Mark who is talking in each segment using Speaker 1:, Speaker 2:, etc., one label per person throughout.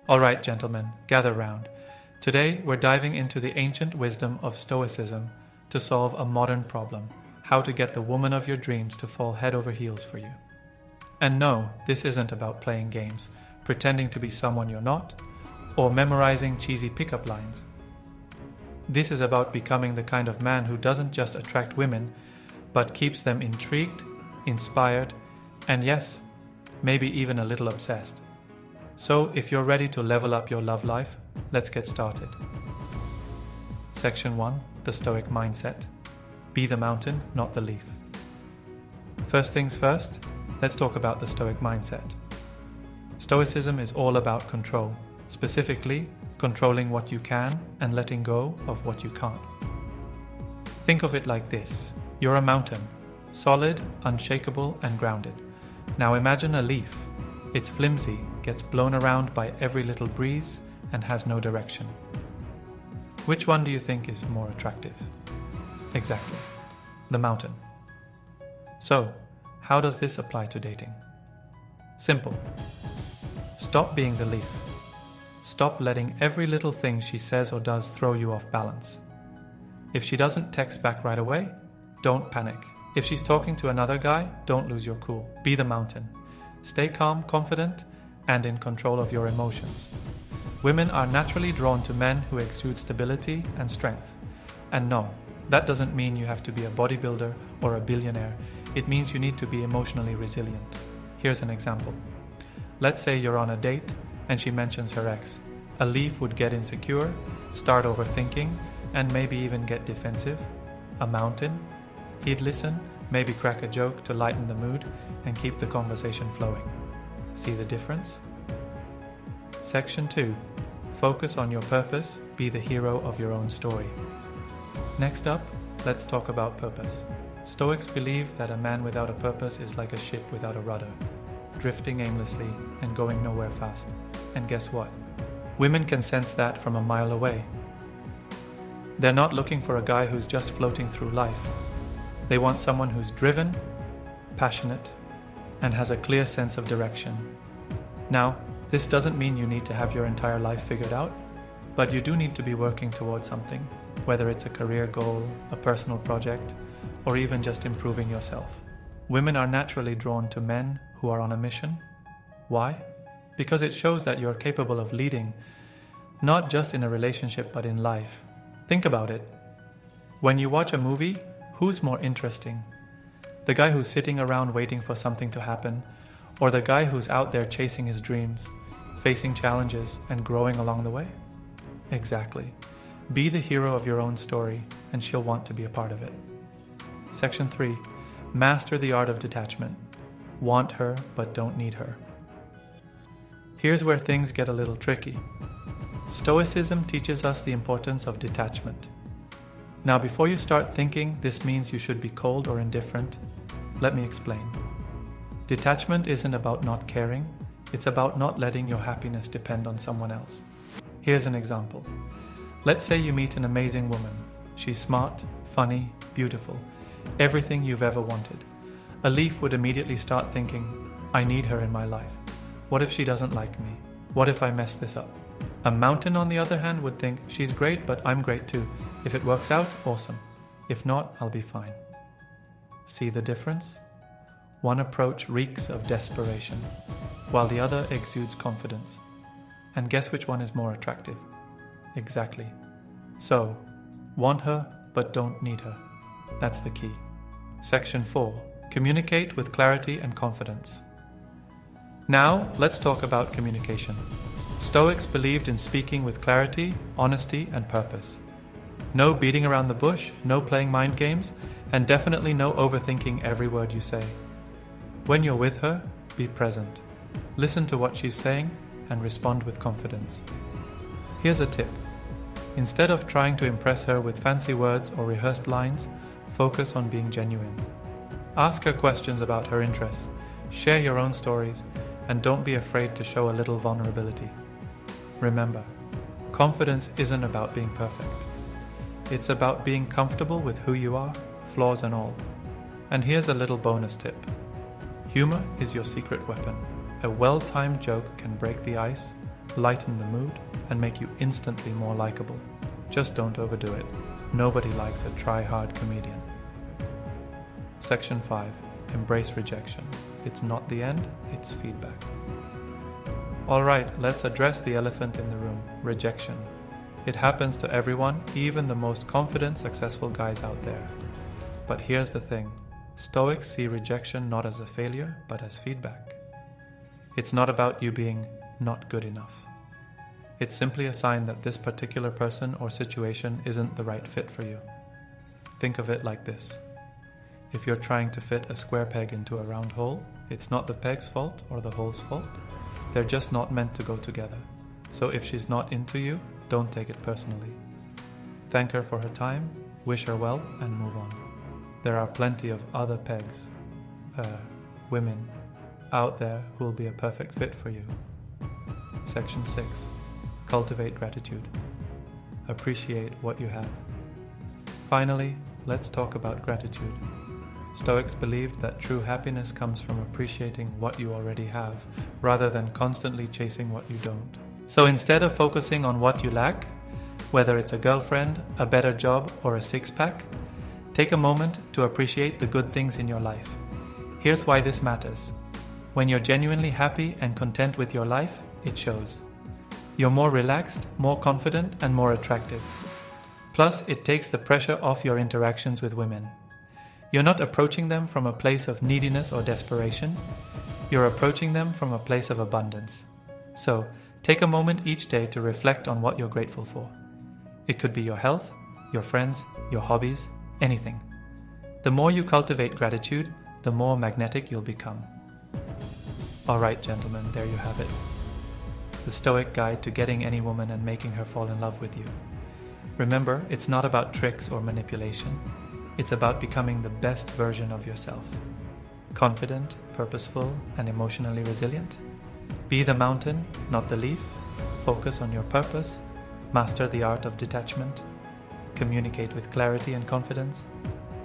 Speaker 1: Alright, gentlemen, gather round. Today we're diving into the ancient wisdom of Stoicism to solve a modern problem: how to get the woman of your dreams to fall head over heels for you. And no, this isn't about playing games, pretending to be someone you're not, or memorizing cheesy pickup lines. This is about becoming the kind of man who doesn't just attract women, but keeps them intrigued, inspired, and yes, maybe even a little obsessed. So, if you're ready to level up your love life, let's get started. Section 1. The Stoic Mindset. Be the mountain, not the leaf. First things first, let's talk about the Stoic mindset. Stoicism is all about control, specifically controlling what you can and letting go of what you can't. Think of it like this: you're a mountain, solid, unshakable, and grounded. Now imagine a leaf. It's flimsy, gets blown around by every little breeze, and has no direction. Which one do you think is more attractive? Exactly, the mountain. So, how does this apply to dating? Simple. Stop being the leaf. Stop letting every little thing she says or does throw you off balance. If she doesn't text back right away, don't panic. If she's talking to another guy, don't lose your cool. Be the mountain. Stay calm, confident, and in control of your emotions. Women are naturally drawn to men who exude stability and strength. And no, that doesn't mean you have to be a bodybuilder or a billionaire. It means you need to be emotionally resilient. Here's an example. Let's say you're on a date and she mentions her ex. A leaf would get insecure, start overthinking, and maybe even get defensive. A mountain, he'd listen, maybe crack a joke to lighten the mood and keep the conversation flowing. See the difference? Section 2. Focus on your purpose, be the hero of your own story. Next up, let's talk about purpose. Stoics believe that a man without a purpose is like a ship without a rudder, drifting aimlessly and going nowhere fast. And guess what? Women can sense that from a mile away. They're not looking for a guy who's just floating through life. They want someone who's driven, passionate, and has a clear sense of direction. Now, this doesn't mean you need to have your entire life figured out, but you do need to be working towards something, whether it's a career goal, a personal project, or even just improving yourself. Women are naturally drawn to men who are on a mission. Why? Because it shows that you're capable of leading, not just in a relationship but in life. Think about it. When you watch a movie, who's more interesting? The guy who's sitting around waiting for something to happen, or the guy who's out there chasing his dreams, facing challenges, and growing along the way? Exactly. Be the hero of your own story, and she'll want to be a part of it. Section 3. Master the art of detachment. Want her, but don't need her. Here's where things get a little tricky. Stoicism teaches us the importance of detachment. Now, before you start thinking this means you should be cold or indifferent, let me explain. Detachment isn't about not caring, it's about not letting your happiness depend on someone else. Here's an example. Let's say you meet an amazing woman. She's smart, funny, beautiful, everything you've ever wanted. A leaf would immediately start thinking, I need her in my life. What if she doesn't like me? What if I mess this up? A mountain, on the other hand, would think, she's great, but I'm great too. If it works out, awesome. If not, I'll be fine. See the difference? One approach reeks of desperation, while the other exudes confidence. And guess which one is more attractive? Exactly. So, want her, but don't need her. That's the key. Section 4. Communicate with clarity and confidence. Now, let's talk about communication. Stoics believed in speaking with clarity, honesty, and purpose. No beating around the bush, no playing mind games, and definitely no overthinking every word you say. When you're with her, be present. Listen to what she's saying and respond with confidence. Here's a tip. Instead of trying to impress her with fancy words or rehearsed lines, focus on being genuine. Ask her questions about her interests, share your own stories, and don't be afraid to show a little vulnerability. Remember, confidence isn't about being perfect. It's about being comfortable with who you are, flaws and all. And here's a little bonus tip. Humor is your secret weapon. A well-timed joke can break the ice, lighten the mood, and make you instantly more likable. Just don't overdo it. Nobody likes a try-hard comedian. Section 5. Embrace rejection. It's not the end, it's feedback. Alright, let's address the elephant in the room, rejection. It happens to everyone, even the most confident, successful guys out there. But here's the thing. Stoics see rejection not as a failure, but as feedback. It's not about you being not good enough. It's simply a sign that this particular person or situation isn't the right fit for you. Think of it like this. If you're trying to fit a square peg into a round hole, it's not the peg's fault or the hole's fault. They're just not meant to go together. So if she's not into you, don't take it personally. Thank her for her time, wish her well, and move on. There are plenty of other pegs, women, out there who will be a perfect fit for you. Section 6. Cultivate gratitude. Appreciate what you have. Finally, let's talk about gratitude. Stoics believed that true happiness comes from appreciating what you already have, rather than constantly chasing what you don't. So instead of focusing on what you lack, whether it's a girlfriend, a better job, or a six-pack, take a moment to appreciate the good things in your life. Here's why this matters. When you're genuinely happy and content with your life, it shows. You're more relaxed, more confident, and more attractive. Plus, it takes the pressure off your interactions with women. You're not approaching them from a place of neediness or desperation. You're approaching them from a place of abundance. So, take a moment each day to reflect on what you're grateful for. It could be your health, your friends, your hobbies, anything. The more you cultivate gratitude, the more magnetic you'll become. Alright, gentlemen, there you have it. The Stoic Guide to getting any woman and making her fall in love with you. Remember, it's not about tricks or manipulation. It's about becoming the best version of yourself. Confident, purposeful, and emotionally resilient. Be the mountain, not the leaf. Focus on your purpose. Master the art of detachment. Communicate with clarity and confidence.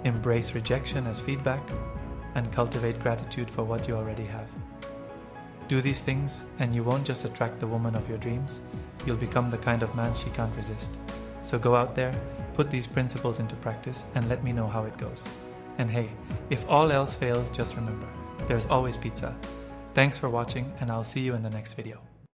Speaker 1: Embrace rejection as feedback. And cultivate gratitude for what you already have. Do these things, and you won't just attract the woman of your dreams, you'll become the kind of man she can't resist. So go out there, put these principles into practice, and let me know how it goes. And hey, if all else fails, just remember, there's always pizza. Thanks for watching, and I'll see you in the next video.